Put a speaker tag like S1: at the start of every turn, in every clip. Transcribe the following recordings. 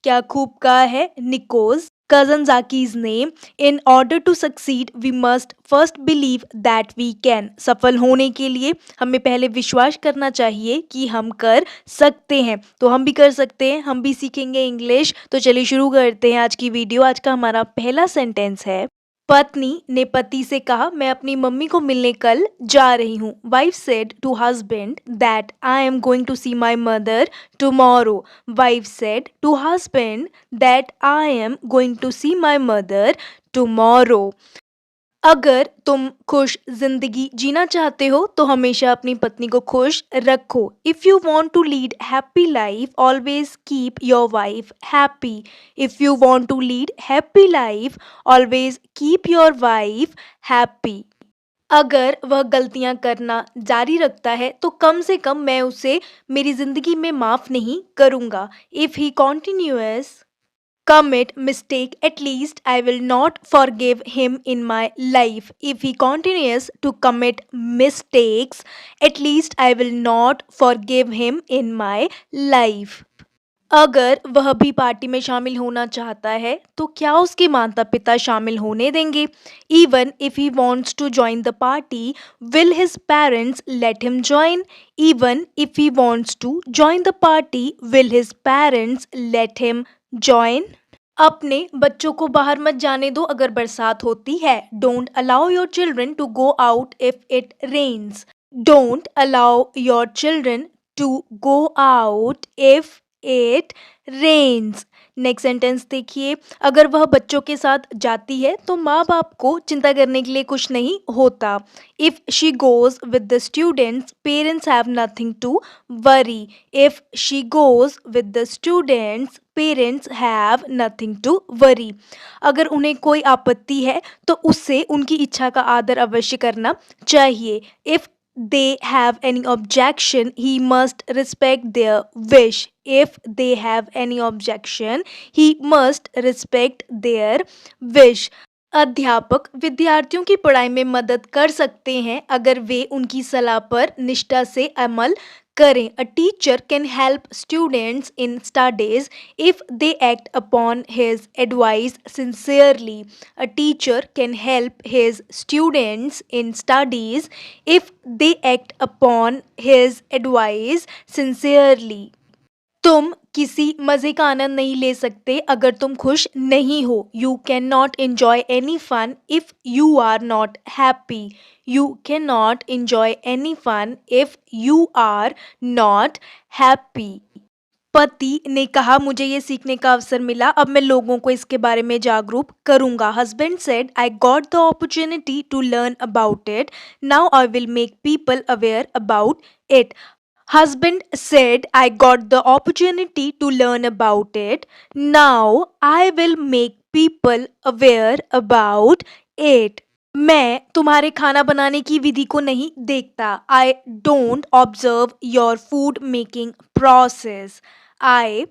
S1: क्या खूब कहा है निकोज cousin Zaki's name. In order to succeed, we must first believe that we can. सफल होने के लिए हमें पहले विश्वास करना चाहिए कि हम कर सकते हैं। तो हम भी कर सकते हैं, हम भी सीखेंगे इंग्लिश। तो चलिए शुरू करते हैं आज की वीडियो। आज का हमारा पहला सेंटेंस है, पत्नी ने पति से कहा मैं अपनी मम्मी को मिलने कल जा रही हूँ। Wife said to husband that I am going to see my mother tomorrow. Wife said to husband that I am going to see my mother tomorrow. अगर तुम खुश जिंदगी जीना चाहते हो तो हमेशा अपनी पत्नी को खुश रखो। If you want to lead happy life always keep your wife happy. If you want to lead happy life always keep your wife happy. अगर वह गलतियां करना जारी रखता है तो कम से कम मैं उसे मेरी जिंदगी में माफ नहीं करूंगा। If he continuous commit mistake, at least I will not forgive him in my life. If he continues to commit mistakes, at least I will not forgive him in my life. अगर वह भी party में शामिल होना चाहता है तो क्या उसके माता पिता शामिल होने देंगे? Even if he wants to join the party, will his parents let him join? Even if he wants to join the party, will his parents let him join? अपने बच्चों को बाहर मत जाने दो अगर बरसात होती है। Don't allow your children to go out if it rains. Don't allow your children to go out if it rains. Next sentence देखिए, अगर वह बच्चों के साथ जाती है तो माँ बाप को चिंता करने के लिए कुछ नहीं होता। If she goes with the students, parents have nothing to worry. If she goes with the students, parents have nothing to worry. अगर उन्हें कोई आपत्ति है तो उससे उनकी इच्छा का आदर अवश्य करना चाहिए। If they have any objection, he must respect their wish. If they have any objection, he must respect their wish. अध्यापक विद्यार्थियों की पढ़ाई में मदद कर सकते हैं अगर वे उनकी सलाह पर निष्ठा से अमल करें। A teacher can help students in studies if they act upon his advice sincerely. A teacher can help his students in studies if they act upon his advice sincerely. तुम किसी मज़े का आनंद नहीं ले सकते अगर तुम खुश नहीं हो। You can not enjoy any fun if you are not happy. You can not enjoy any fun if you are not happy. पति ने कहा मुझे ये सीखने का अवसर मिला, अब मैं लोगों को इसके बारे में जागरूक करूंगा। Husband said I got the opportunity to learn about it, now I will make people aware about it. Husband said, I got the opportunity to learn about it. Now I will make people aware about it. मैं तुम्हारे खाना बनाने की विधि को नहीं देखता। I don't observe your food making process. I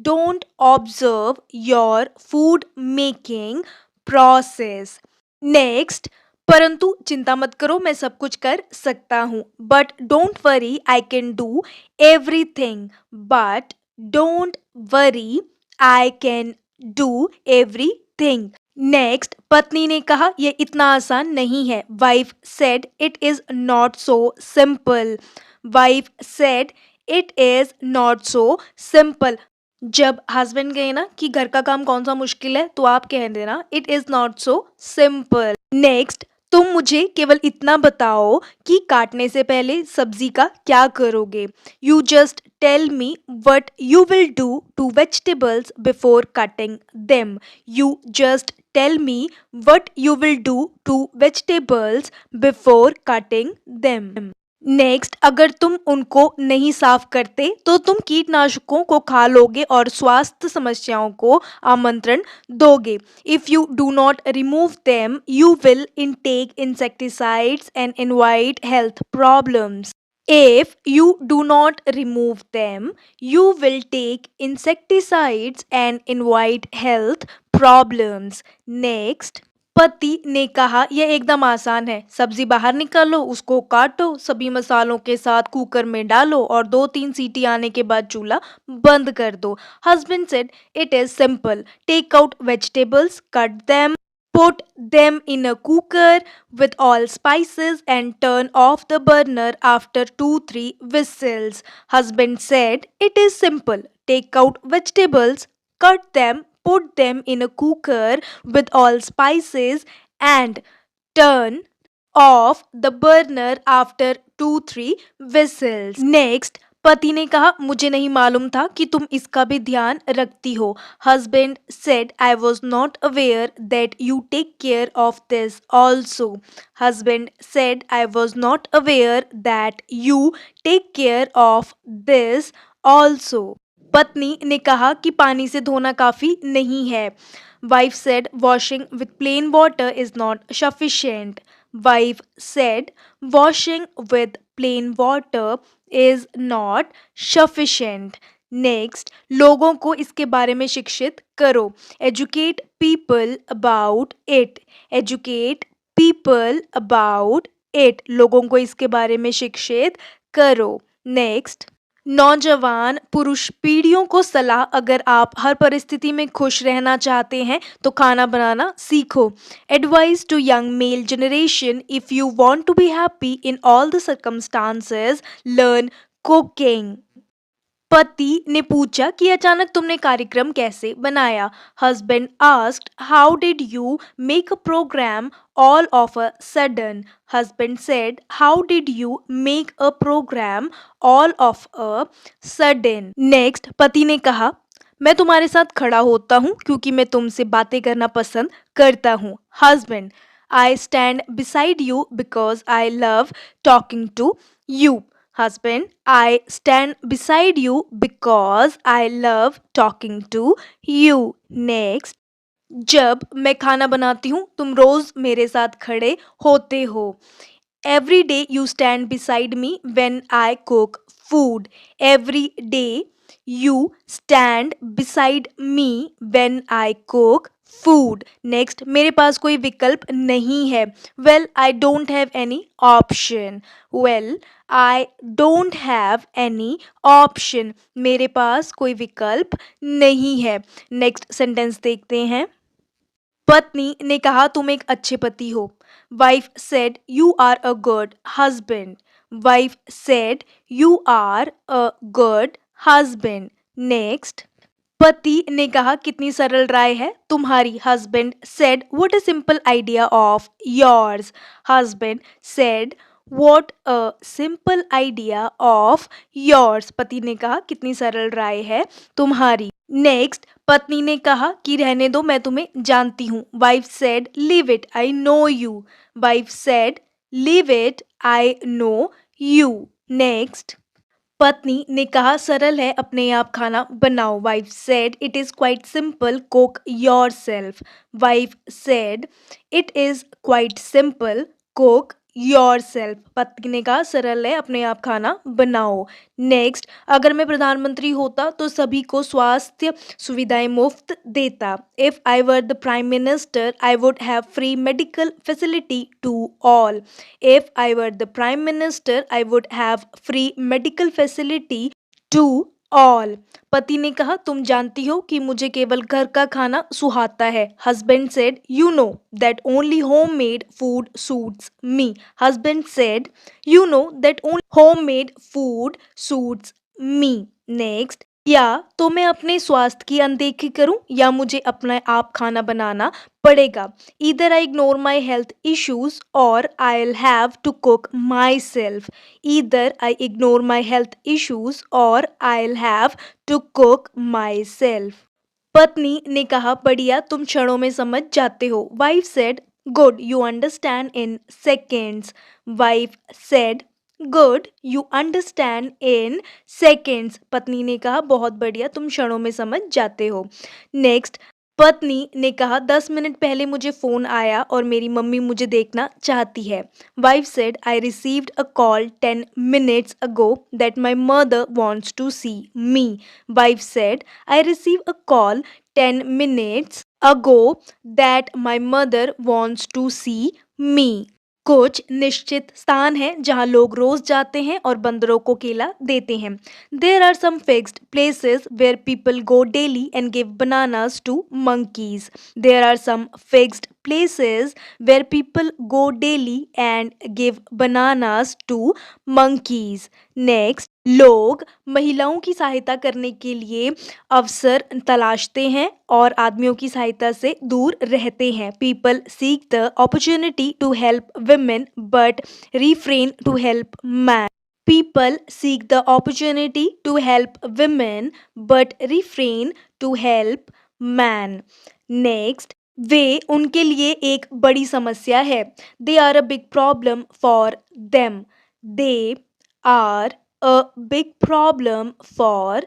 S1: don't observe your food making process. Next, परंतु चिंता मत करो मैं सब कुछ कर सकता हूँ। But don't worry I can do everything. But don't worry I can do everything. Next, पत्नी ने कहा यह इतना आसान नहीं है। Wife said it is not so simple. Wife said it is not so simple. जब हस्बैंड कहे ना कि घर का काम कौन सा मुश्किल है तो आप कह देना it is not so simple. Next, तुम मुझे केवल इतना बताओ कि काटने से पहले सब्जी का क्या करोगे। You just tell me what you will do to vegetables before cutting them. You just tell me what you will do to vegetables before cutting them. Next, अगर तुम उनको नहीं साफ करते तो तुम कीटनाशकों को खा लोगे और स्वास्थ्य समस्याओं को आमंत्रण दोगे। If you do not remove them you will intake insecticides and invite health problems. If you do not remove them, you will take insecticides and invite health problems. Next, पति ने कहा यह एकदम आसान है, सब्जी बाहर निकालो, उसको काटो, सभी मसालों के साथ कुकर में डालो और 2-3 सीटी आने के बाद चूल्हा बंद कर दो। Husband said it is simple, take out vegetables, cut them, put them in a cooker with all spices and turn off the burner after 2-3 whistles. Husband said it is simple, take out vegetables, cut them, put them in a cooker with all spices and turn off the burner after 2-3 whistles. Next, पति ने कहा मुझे नहीं मालूम था कि तुम इसका भी ध्यान रखती हो. Husband said I was not aware that you take care of this also. Husband said I was not aware that you take care of this also. पत्नी ने कहा कि पानी से धोना काफी नहीं है. Wife said washing with plain water is not sufficient. Wife said washing with plain water is not sufficient. Next, लोगों को इसके बारे में शिक्षित करो. Educate people about it. Educate people about it. लोगों को इसके बारे में शिक्षित करो. Next, नौजवान पुरुष पीढ़ियों को सलाह, अगर आप हर परिस्थिति में खुश रहना चाहते हैं तो खाना बनाना सीखो. Advice to young male generation, if you want to be happy in all the circumstances, learn cooking. पति ने पूछा कि अचानक तुमने कार्यक्रम कैसे बनाया. Husband asked how did you make a program all of a sudden. Husband said how did you make a program all of a sudden. Next, पति ने कहा मैं तुम्हारे साथ खड़ा होता हूँ क्योंकि मैं तुमसे बातें करना पसंद करता हूँ. Husband I stand beside you because I love talking to you. Husband, I stand beside you because I love talking to you. Next, जब मैं खाना बनाती हूँ तुम रोज मेरे साथ खड़े होते हो. Every day you stand beside me when I cook food. Every day you stand beside me when I cook food. Next, मेरे पास कोई विकल्प नहीं है. Well, I don't have any option. Well, I don't have any option. मेरे पास कोई विकल्प नहीं है. नेक्स्ट सेंटेंस देखते हैं. पत्नी ने कहा तुम एक अच्छे पति हो. Wife said you are a good husband. Wife said you are a good husband. Next, पति ने कहा कितनी सरल राय है तुम्हारी. Husband said what a simple idea of yours. Husband said what a simple idea of yours. पति ने कहा कितनी सरल राय है तुम्हारी. नेक्स्ट, पत्नी ने कहा कि रहने दो मैं तुम्हें जानती हूँ. Wife said leave it I know you. Wife said leave it I know you. Next, पत्नी ने कहा सरल है अपने आप खाना बनाओ. Wife said it is quite simple cook your self. Wife said it is quite simple cook your self. पत्नी ने कहा सरल है अपने आप खाना बनाओ. नेक्स्ट, अगर मैं प्रधानमंत्री होता तो सभी को स्वास्थ्य सुविधाएं मुफ्त देता. If I were the prime minister I would have free medical facility to all. If I were the Prime Minister, I would have free medical facility to all. पति ने कहा तुम जानती हो कि मुझे केवल घर का खाना सुहाता है. Husband said you know that only homemade food suits me. Husband said you know that only homemade food suits me. Next, या तो मैं अपने स्वास्थ्य की अनदेखी करूं या मुझे अपने आप खाना बनाना पड़ेगा. Either I ignore my health issues or I'll have to cook myself. Either I ignore my health issues or I'll have to cook myself. पत्नी ने कहा बढ़िया तुम क्षणों में समझ जाते हो. Wife said good you understand in seconds. Wife said good you understand in seconds. पत्नी ने कहा बहुत बढ़िया तुम क्षणों में समझ जाते हो. नेक्स्ट, पत्नी ने कहा 10 मिनट पहले मुझे फ़ोन आया और मेरी मम्मी मुझे देखना चाहती है। Wife said I received a call 10 minutes ago that my mother wants to see me. Wife said I receive a call 10 minutes ago that my mother wants to see me. कुछ निश्चित स्थान हैं जहाँ लोग रोज जाते हैं और बंदरों को केला देते हैं। There are some fixed places where people go daily and give bananas to monkeys. There are some fixed places where people go daily and give bananas to monkeys. Next, लोग महिलाओं की सहायता करने के लिए अवसर तलाशते हैं और आदमियों की सहायता से दूर रहते हैं। People seek the opportunity to help women but refrain to help men. People seek the opportunity to help women but refrain to help man. Next, वे उनके लिए एक बड़ी समस्या है। They are a big problem for them. They are a big problem for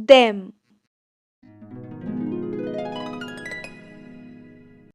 S1: them.